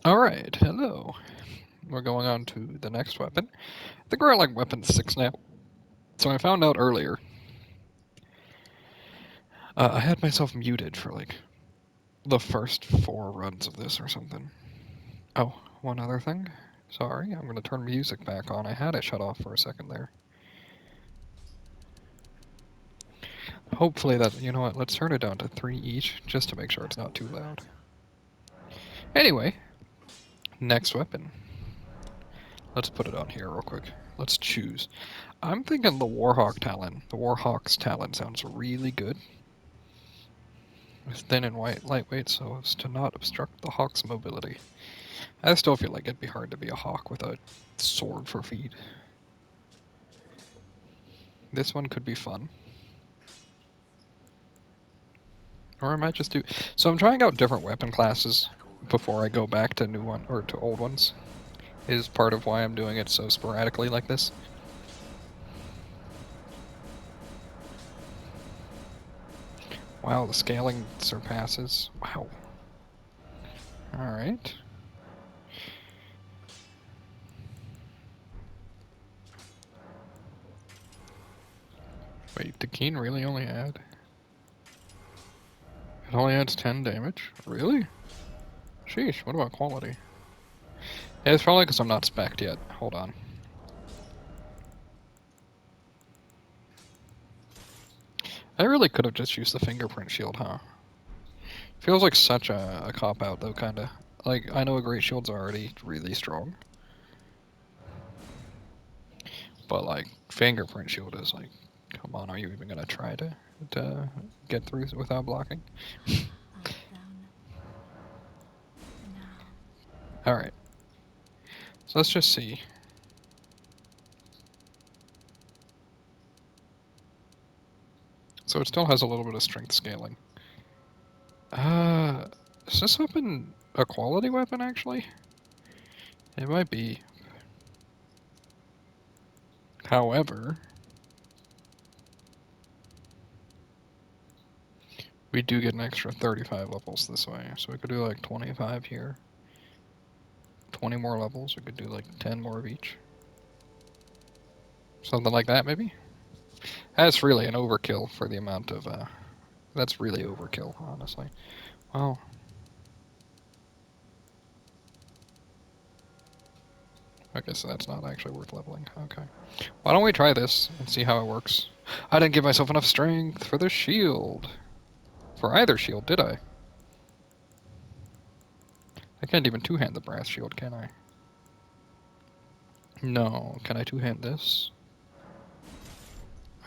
Alright, hello. We're going on to the next weapon. I think we're at like weapon 6 now. So I found out earlier. I had myself muted for like the first 4 runs of this or something. Oh, one other thing. Sorry, I'm going to turn music back on. I had it shut off for a second there. Hopefully that, you know what, let's turn it down to 3 each, just to make sure it's not too loud. Anyway, next weapon. Let's put it on here real quick. Let's choose. I'm thinking the Warhawk Talon. The Warhawk's Talon sounds really good. It's thin and lightweight so as to not obstruct the hawk's mobility. I still feel like it'd be hard to be a hawk with a sword for feet. This one could be fun. Or I might just do... So I'm trying out different weapon classes before I go back to new one or to old ones. Is part of why I'm doing it so sporadically like this. Wow, the scaling surpasses. Wow. Alright. Wait, did Keen really only add? It only adds 10 damage? Really? Sheesh, what about quality? Yeah, it's probably because I'm not spec'd yet. Hold on. I really could have just used the fingerprint shield, huh? Feels like such a cop-out, though, kinda. Like, I know a great shield's already really strong. But, like, fingerprint shield is like, come on, are you even gonna try to get through without blocking? Alright. So let's just see. So it still has a little bit of strength scaling. Is this weapon a quality weapon, actually? It might be. However, we do get an extra 35 levels this way, so we could do like 25 here. 20 more levels, we could do like 10 more of each. Something like that, maybe? That's really an overkill for the amount of, that's really overkill, honestly. Well... Okay, so that's not actually worth leveling. Okay. Why don't we try this and see how it works? I didn't give myself enough strength for the shield. For either shield, did I? I can't even two-hand the brass shield, can I? No. Can I two-hand this?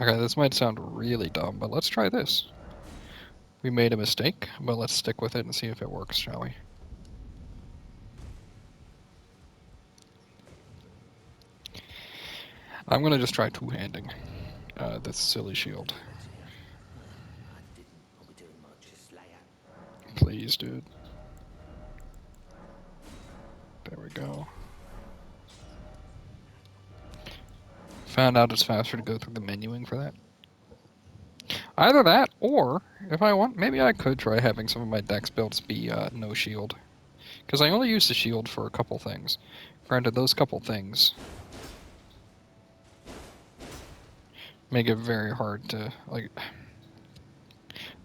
Okay, this might sound really dumb, but let's try this. We made a mistake, but let's stick with it and see if it works, shall we? I'm gonna just try two-handing this silly shield. Please, dude. There we go. Found out it's faster to go through the menuing for that. Either that, or, if I want, maybe I could try having some of my dex builds be no shield. Because I only use the shield for a couple things. Granted, those couple things make it very hard to, like...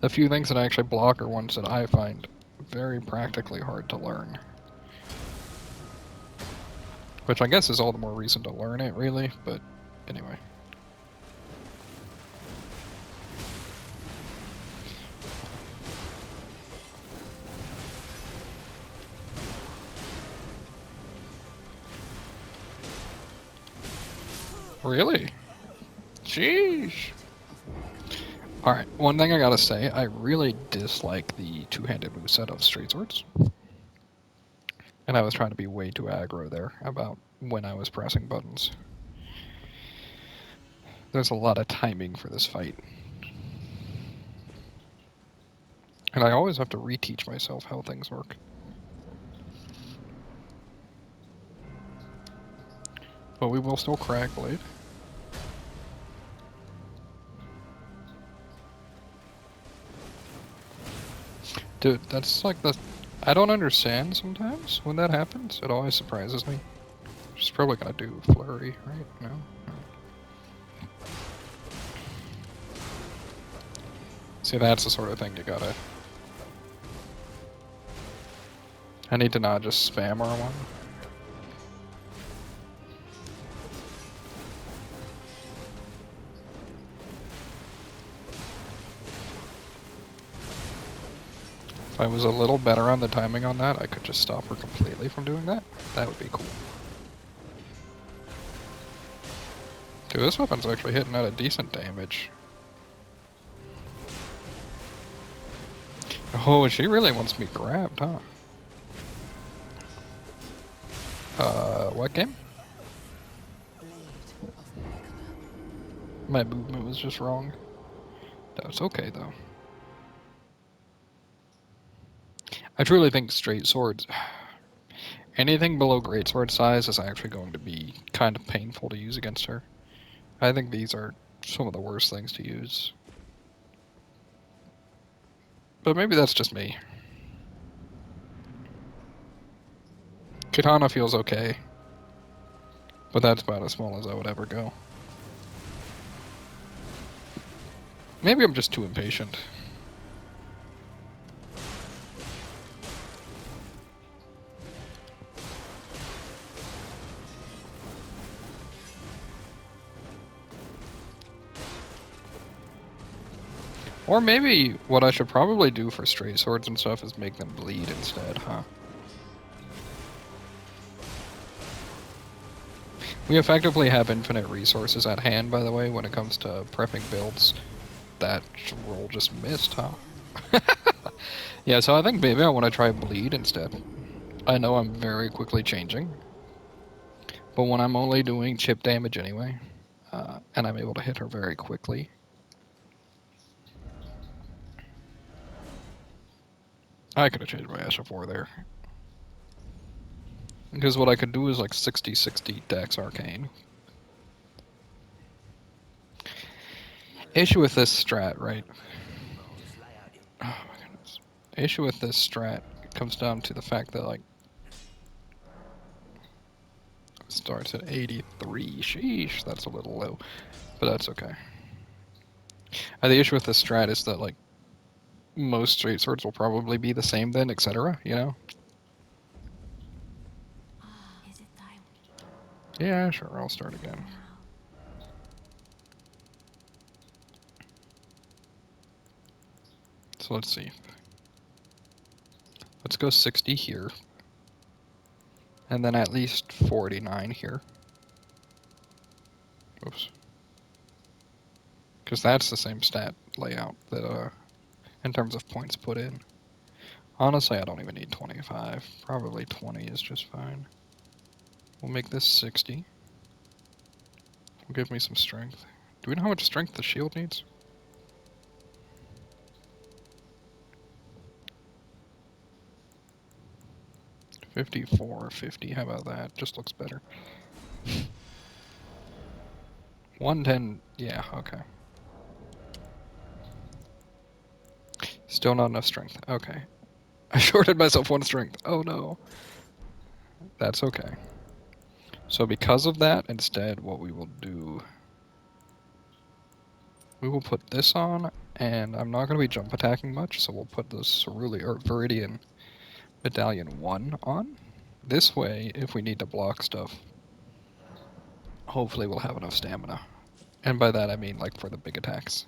The few things that I actually block are ones that I find very practically hard to learn. Which I guess is all the more reason to learn it, really, but anyway. Really? Sheesh! Alright, one thing I gotta say, I really dislike the two-handed moveset of straight swords. And I was trying to be way too aggro there about when I was pressing buttons. There's a lot of timing for this fight. And I always have to reteach myself how things work. But we will still crack blade. Dude, that's like the I don't understand sometimes when that happens. It always surprises me. She's probably gonna do flurry, right? No? No. See, that's the sort of thing you gotta... I need to not just spam R1. If I was a little better on the timing on that, I could just stop her completely from doing that. That would be cool. Dude, this weapon's actually hitting at a decent damage. Oh, she really wants me grabbed, huh? What game? My movement was just wrong. That's okay, though. I truly think straight swords... Anything below greatsword size is actually going to be kind of painful to use against her. I think these are some of the worst things to use. But maybe that's just me. Katana feels okay. But that's about as small as I would ever go. Maybe I'm just too impatient. Or maybe what I should probably do for straight swords and stuff is make them bleed instead, huh? We effectively have infinite resources at hand, by the way, when it comes to prepping builds. That roll just missed, huh? Yeah, so I think maybe I want to try bleed instead. I know I'm very quickly changing, but when I'm only doing chip damage anyway, and I'm able to hit her very quickly. I could have changed my SO4 there. Because what I could do is like 60-60 Dex Arcane. Issue with this strat, right? Oh my goodness. Issue with this strat comes down to the fact that, like, it starts at 83. Sheesh, that's a little low. But that's okay. The issue with this strat is that, like, most straight swords will probably be the same then, etc., you know? Is it time? Yeah, sure, I'll start again. So let's see. Let's go 60 here. And then at least 49 here. Oops. Because that's the same stat layout that, in terms of points put in. Honestly, I don't even need 25. Probably 20 is just fine. We'll make this 60. Will give me some strength. Do we know how much strength the shield needs? $54, $50. How about that? Just looks better. 110. Yeah, okay. Still not enough strength. Okay. I shorted myself 1 strength. Oh no. That's okay. So because of that, instead, what we will do... We will put this on, and I'm not going to be jump attacking much, so we'll put the Cerulean or Viridian Medallion 1 on. This way, if we need to block stuff, hopefully we'll have enough stamina. And by that I mean, like, for the big attacks.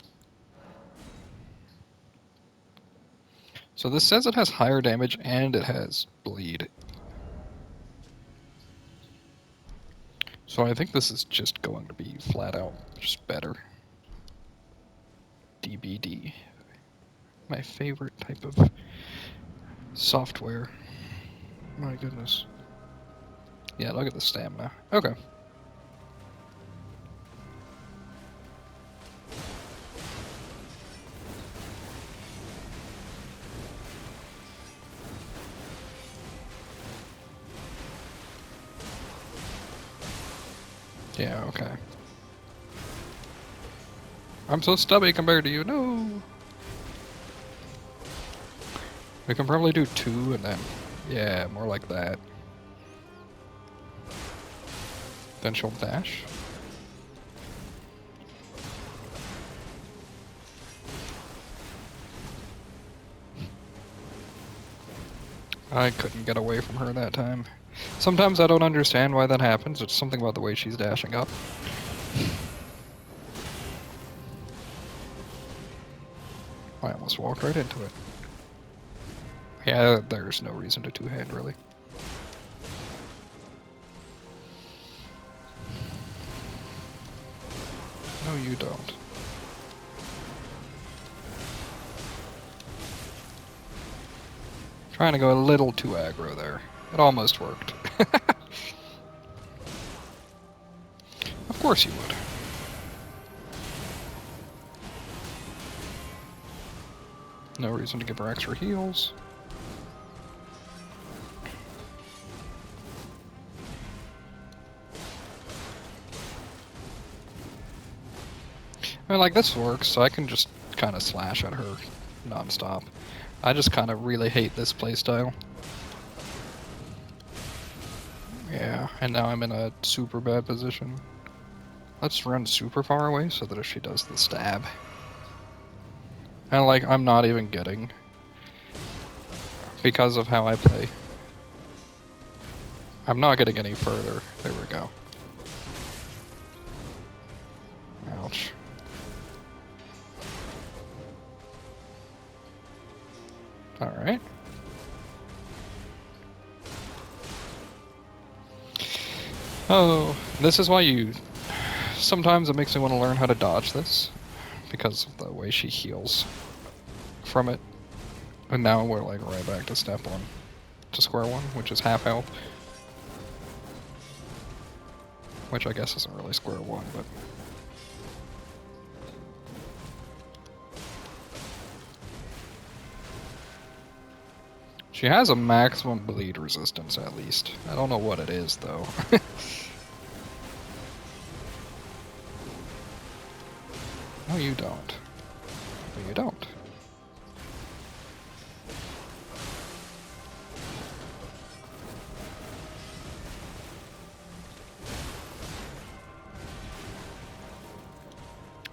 So this says it has higher damage and it has bleed. So I think this is just going to be flat out just better. DBD. My favorite type of software. My goodness. Yeah, look at the stamina. Okay. Yeah, okay. I'm so stubby compared to you. No! We can probably do 2 and then... Yeah, more like that. Then she'll dash. I couldn't get away from her that time. Sometimes I don't understand why that happens. It's something about the way she's dashing up. I almost walked right into it. Yeah, there's no reason to two-hand, really. No, you don't. Trying to go a little too aggro there. It almost worked. Of course you would. No reason to give her extra heals. I mean, like, this works, so I can just kind of slash at her non-stop. I just kind of really hate this playstyle. Yeah, and now I'm in a super bad position. Let's run super far away so that if she does the stab... And, like, I'm not even getting... Because of how I play. I'm not getting any further. There we go. Ouch. Alright. Oh, this is why you... Sometimes it makes me want to learn how to dodge this. Because of the way she heals from it. And now we're like right back to step 1. To square 1, which is half health. Which I guess isn't really square 1, but... She has a maximum bleed resistance, at least. I don't know what it is, though. No, you don't. No, you don't.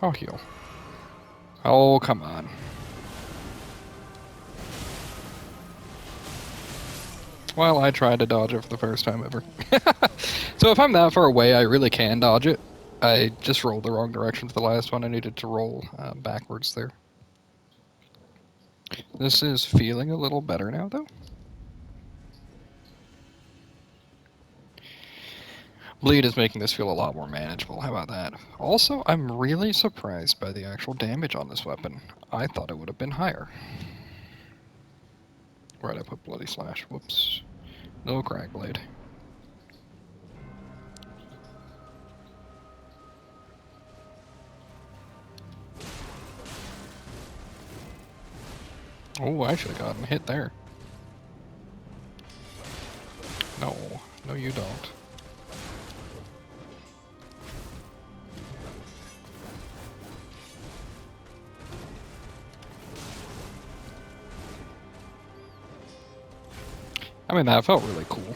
I'll heal. Oh, come on. Well, I tried to dodge it for the first time ever. So if I'm that far away, I really can dodge it. I just rolled the wrong direction for the last one. I needed to roll backwards there. This is feeling a little better now, though. Bleed is making this feel a lot more manageable. How about that? Also, I'm really surprised by the actual damage on this weapon. I thought it would have been higher. Where'd I put Bloody Slash? Whoops. No Crag Blade. Oh, I should have gotten hit there. No. No, you don't. I mean, that felt really cool.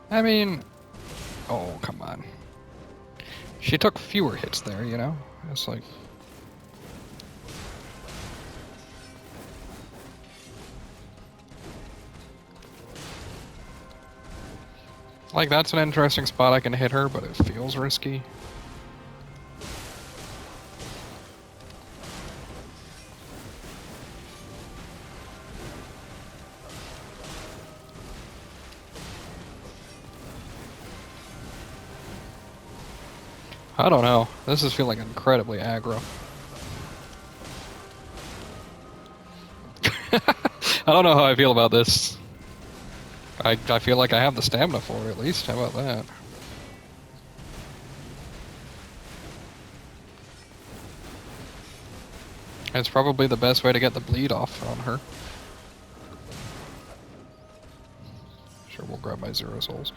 I mean... Oh, come on. She took fewer hits there, you know? It's like... Like, that's an interesting spot I can hit her, but it feels risky. I don't know. This is feeling incredibly aggro. I don't know how I feel about this. I feel like I have the stamina for it, at least. How about that? It's probably the best way to get the bleed off on her. Sure, we'll grab my 0 souls.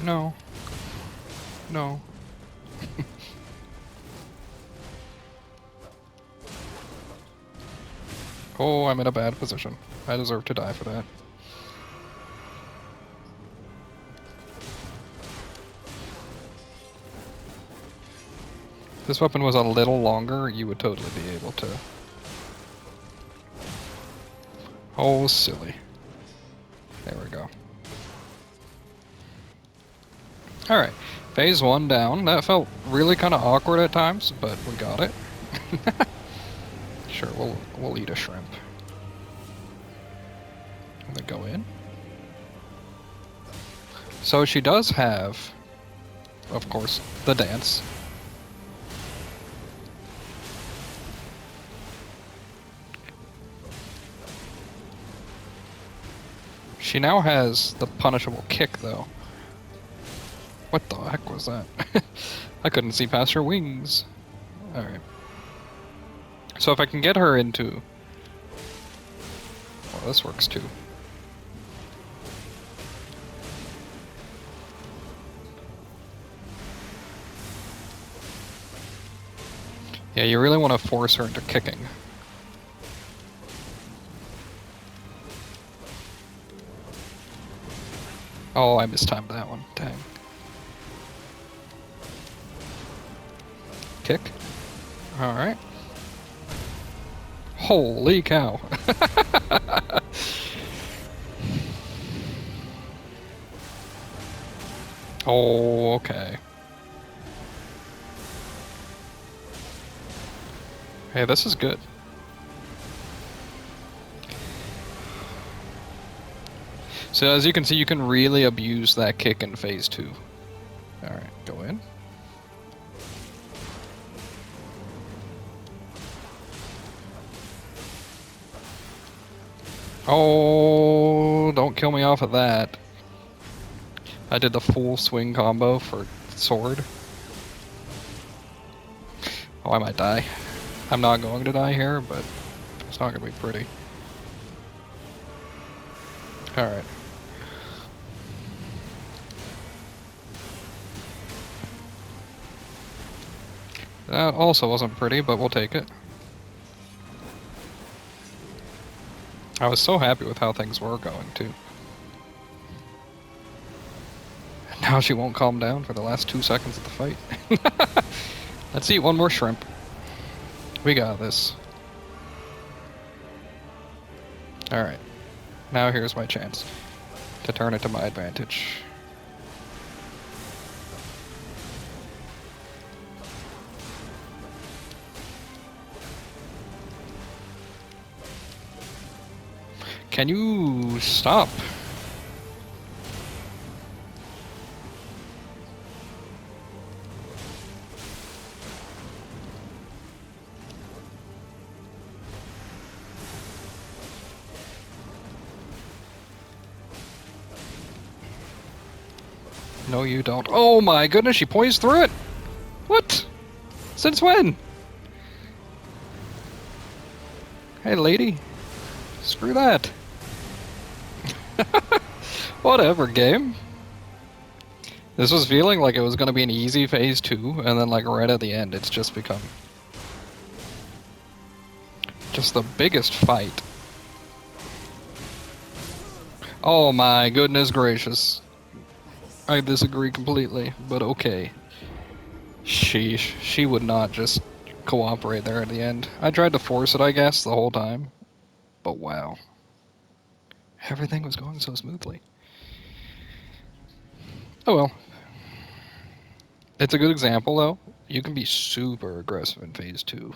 No. No. Oh, I'm in a bad position. I deserve to die for that. If this weapon was a little longer, you would totally be able to. Oh, silly. There we go. Alright, phase 1 down. That felt really kind of awkward at times, but we got it. Sure, we'll eat a shrimp. And then go in. So she does have, of course, the dance. She now has the punishable kick, though. What the heck was that? I couldn't see past her wings. Alright. So if I can get her into... Well, this works too. Yeah, you really want to force her into kicking. Oh, I mistimed that one. Dang. Kick. Alright. Holy cow. Oh, okay. Hey, this is good. So as you can see, you can really abuse that kick in phase 2. Alright, go in. Oh, don't kill me off of that. I did the full swing combo for sword. Oh, I might die. I'm not going to die here, but it's not going to be pretty. Alright. That also wasn't pretty, but we'll take it. I was so happy with how things were going, too. Now she won't calm down for the last 2 seconds of the fight. Let's eat one more shrimp. We got this. Alright. Now here's my chance to turn it to my advantage. Can you stop? No, you don't. Oh my goodness, she poised through it! What? Since when? Hey, lady. Screw that. Whatever, game. This was feeling like it was going to be an easy phase 2, and then like right at the end, it's just become just the biggest fight. Oh my goodness gracious. I disagree completely, but okay. Sheesh, she would not just cooperate there at the end. I tried to force it, I guess, the whole time, but wow. Everything was going so smoothly. Oh well. It's a good example, though. You can be super aggressive in phase 2.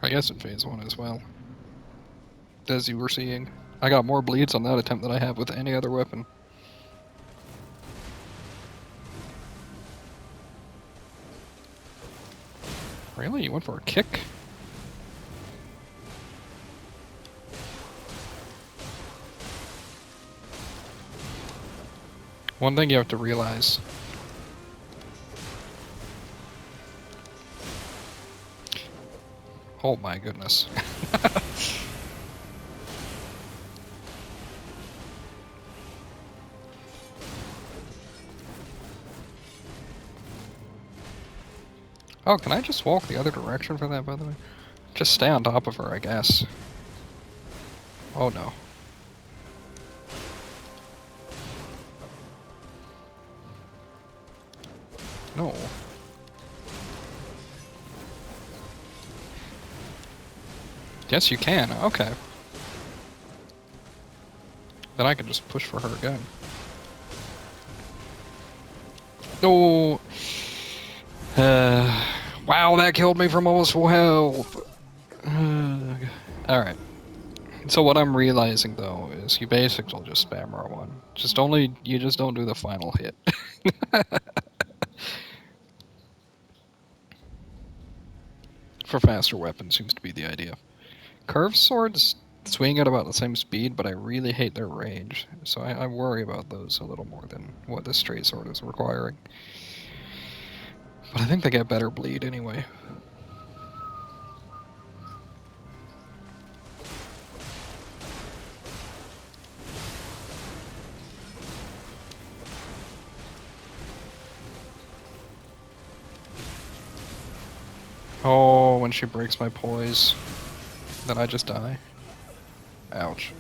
I guess in phase 1 as well. As you were seeing. I got more bleeds on that attempt than I have with any other weapon. Really? You went for a kick? One thing you have to realize Oh my goodness. Oh, can I just walk the other direction for that, by the way? Just stay on top of her, I guess. Oh no. No. Yes, you can. Okay. Then I can just push for her again. No. Wow, that killed me from almost full health. Alright. So what I'm realizing though is you basically just spam R1. You just don't do the final hit. For faster weapons seems to be the idea. Curved swords swing at about the same speed, but I really hate their range. So I worry about those a little more than what this straight sword is requiring. But I think they get better bleed anyway. Oh, when she breaks my poise, then I just die. Ouch.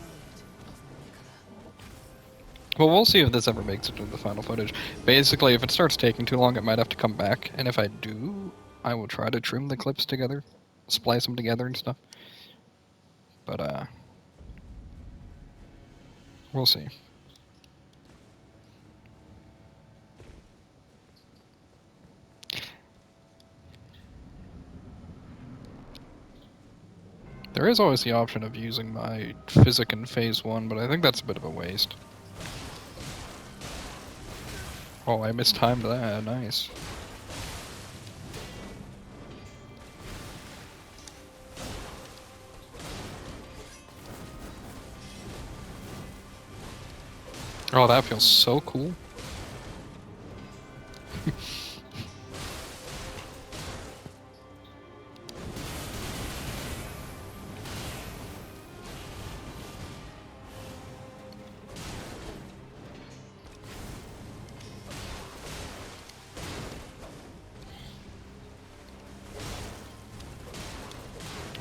Well, we'll see if this ever makes it to the final footage. Basically, if it starts taking too long, it might have to come back. And if I do, I will try to trim the clips together, splice them together and stuff. But, we'll see. There is always the option of using my physic in phase 1, but I think that's a bit of a waste. Oh, I mistimed that. Nice. Oh, that feels so cool.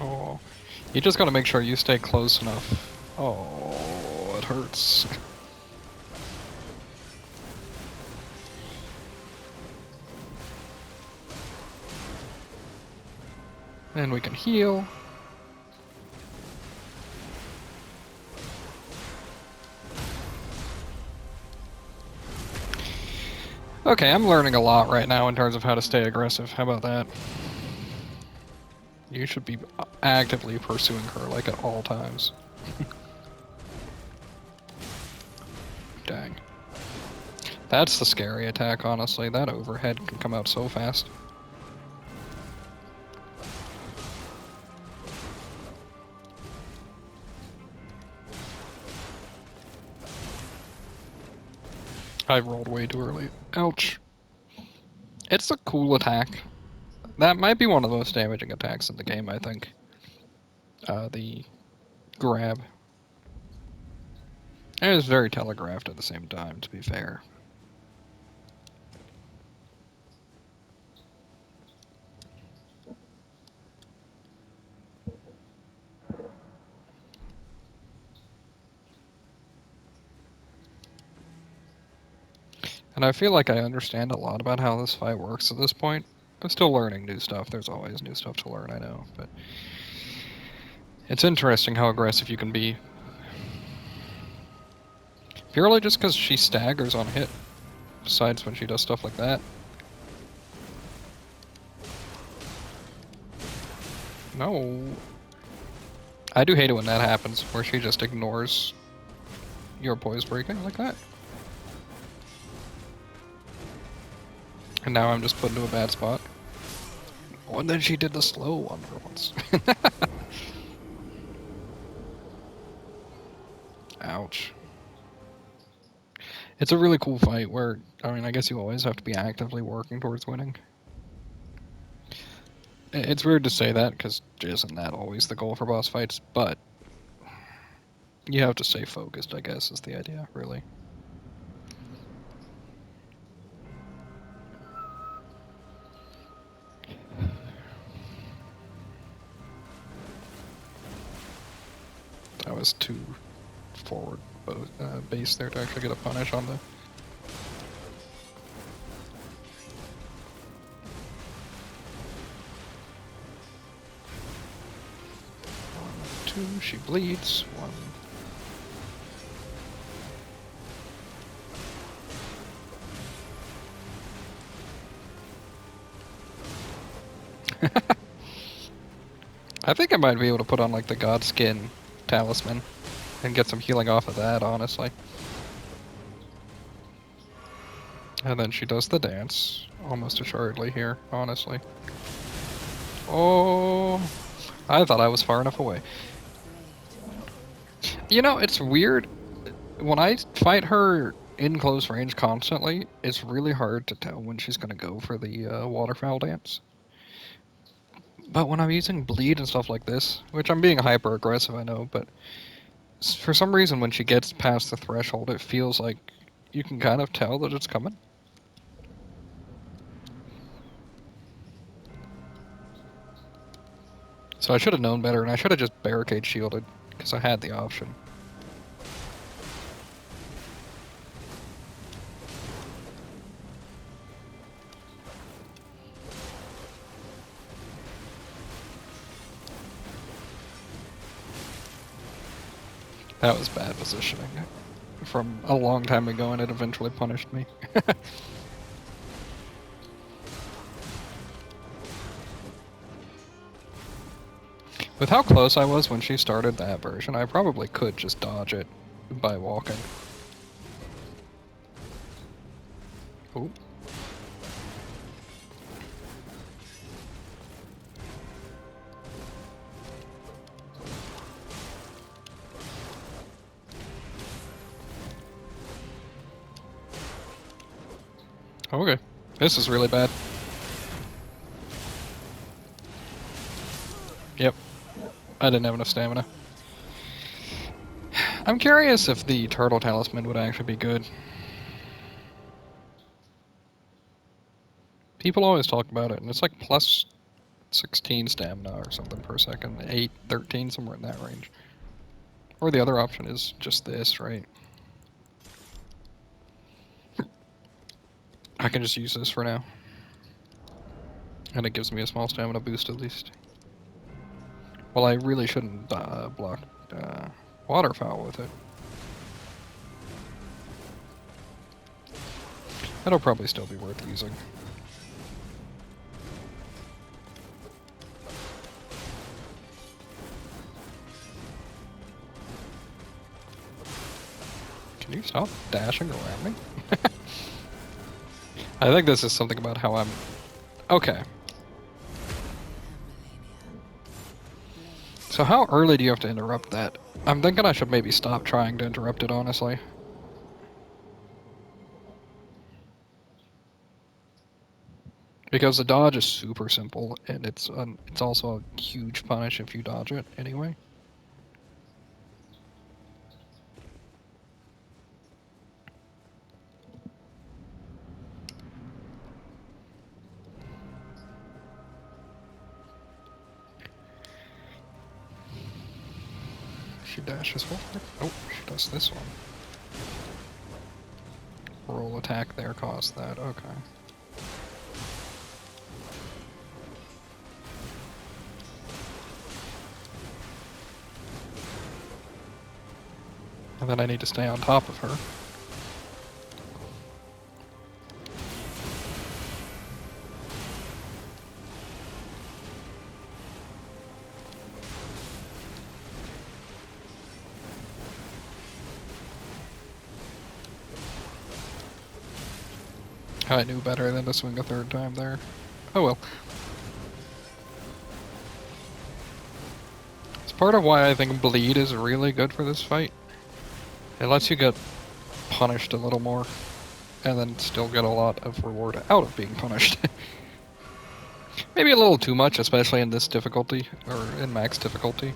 Oh, you just gotta make sure you stay close enough. Oh, it hurts. And we can heal. Okay, I'm learning a lot right now in terms of how to stay aggressive. How about that? You should be actively pursuing her, like, at all times. Dang. That's the scary attack, honestly. That overhead can come out so fast. I rolled way too early. Ouch. It's a cool attack. That might be one of the most damaging attacks in the game, I think. The grab. And it was very telegraphed at the same time, to be fair. And I feel like I understand a lot about how this fight works at this point. I'm still learning new stuff. There's always new stuff to learn, I know. But it's interesting how aggressive you can be. Purely just because she staggers on hit. Besides when she does stuff like that. No. I do hate it when that happens, where she just ignores your poise breaking like that. And now I'm just put into a bad spot. Oh, and then she did the slow one for once. Ouch. It's a really cool fight where, I mean, I guess you always have to be actively working towards winning. It's weird to say that, because isn't that always the goal for boss fights, but you have to stay focused, I guess, is the idea, really. That was too forward base there to actually get a punish on the... Two, she bleeds. One. I think I might be able to put on like the God Skin talisman and get some healing off of that, honestly. And then she does the dance, almost assuredly here, honestly. Oh, I thought I was far enough away. You know, it's weird. When I fight her in close range constantly, it's really hard to tell when she's going to go for the waterfowl dance. But when I'm using bleed and stuff like this, which I'm being hyper aggressive, I know, but for some reason when she gets past the threshold, it feels like you can kind of tell that it's coming. So I should have known better, and I should have just barricade shielded, because I had the option. That was bad positioning. From a long time ago, and it eventually punished me. With how close I was when she started that version, I probably could just dodge it by walking. Oh. Okay. This is really bad. Yep. I didn't have enough stamina. I'm curious if the turtle talisman would actually be good. People always talk about it, and it's like plus 16 stamina or something per second. 8, 13, somewhere in that range. Or the other option is just this, right? I can just use this for now. And it gives me a small stamina boost at least. Well, I really shouldn't block waterfowl with it. That'll probably still be worth using. Can you stop dashing around me? I think this is something about how I'm... Okay. So how early do you have to interrupt that? I'm thinking I should maybe stop trying to interrupt it, honestly. Because the dodge is super simple, and it's also a huge punish if you dodge it anyway. She dashes forward. Oh, she does this one. Roll attack there caused that, okay. And then I need to stay on top of her. I knew better than to swing a third time there. Oh well. It's part of why I think bleed is really good for this fight. It lets you get punished a little more, and then still get a lot of reward out of being punished. Maybe a little too much, especially in this difficulty, or in max difficulty.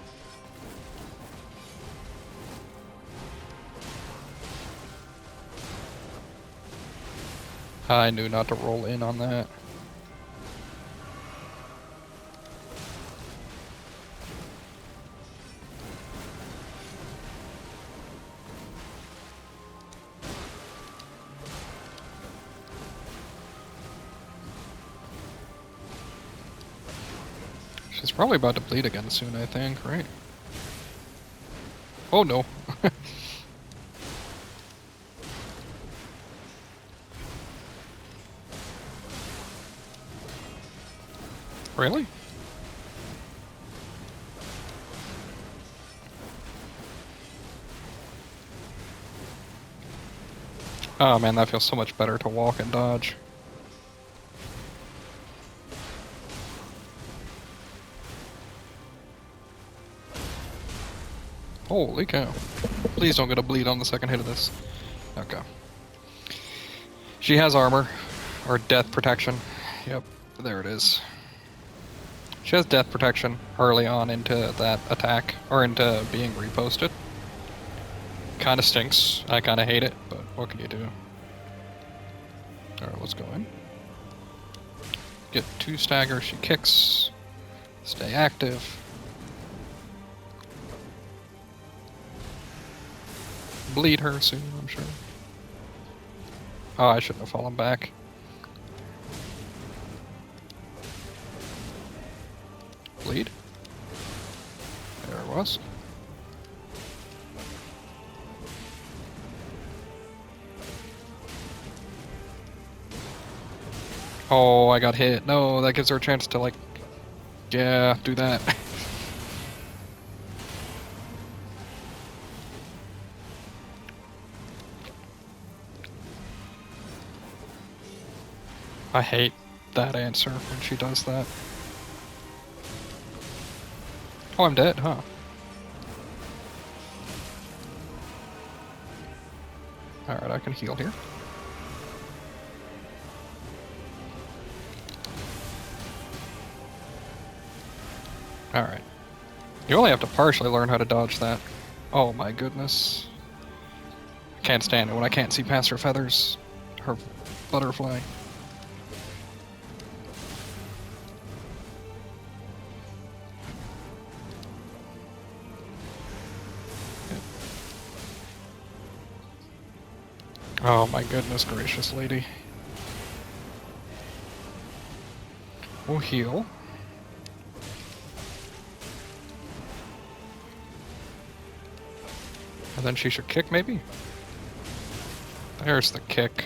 I knew not to roll in on that. She's probably about to bleed again soon, I think, right? Oh no. Really? Oh man, that feels so much better to walk and dodge. Holy cow. Please don't get a bleed on the second hit of this. Okay. She has armor. Or death protection. Yep, there it is. She has death protection early on into that attack, or into being reposted. Kinda stinks. I kinda hate it, but what can you do? Alright, let's go in. Get 2 stagger, she kicks. Stay active. Bleed her soon, I'm sure. Oh, I shouldn't have fallen back. Bleed. There it was. Oh, I got hit. No, that gives her a chance to, like... Yeah, do that. I hate that answer when she does that. Oh, I'm dead, huh? Alright, I can heal here. Alright. You only have to partially learn how to dodge that. Oh my goodness. I can't stand it when I can't see past her feathers. Her butterfly. Oh my goodness gracious, lady. We'll heal. And then she should kick, maybe? There's the kick.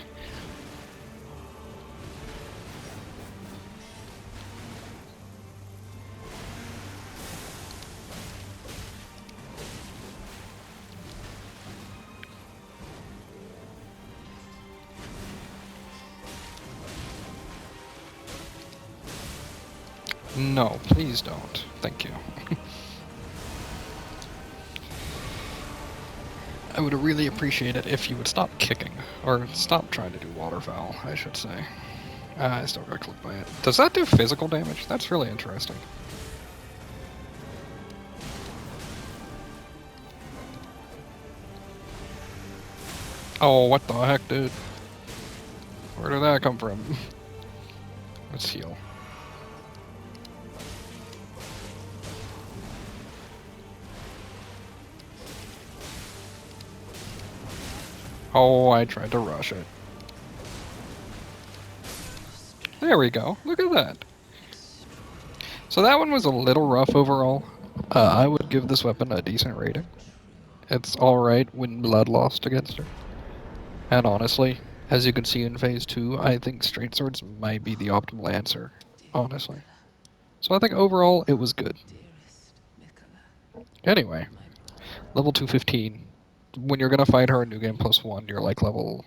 No, please don't. Thank you. I would really appreciate it if you would stop kicking. Or stop trying to do waterfowl, I should say. I still got clipped by it. Does that do physical damage? That's really interesting. Oh, what the heck, dude? Where did that come from? Let's heal. Oh, I tried to rush it. There we go. Look at that. So that one was a little rough overall. I would give this weapon a decent rating. It's alright when blood lost against her. And honestly, as you can see in Phase 2, I think straight swords might be the optimal answer. Honestly. So I think overall, it was good. Anyway, level 215. When you're gonna fight her in New Game +1, you're like level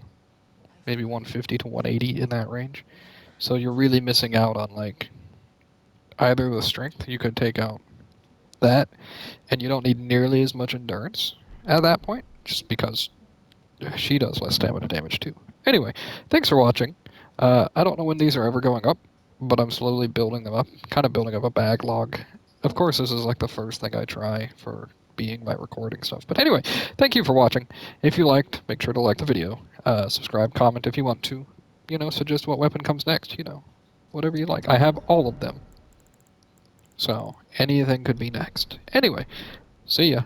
maybe 150 to 180 in that range. So you're really missing out on like either the strength, you could take out that, and you don't need nearly as much endurance at that point, just because she does less stamina damage too. Anyway, thanks for watching. I don't know when these are ever going up, but I'm slowly building them up, kind of building up a backlog. Of course, this is like the first thing I try for being my recording stuff. But anyway, thank you for watching. If you liked, make sure to like the video. Subscribe, comment if you want to. Suggest what weapon comes next. Whatever you like. I have all of them. So anything could be next. Anyway, see ya.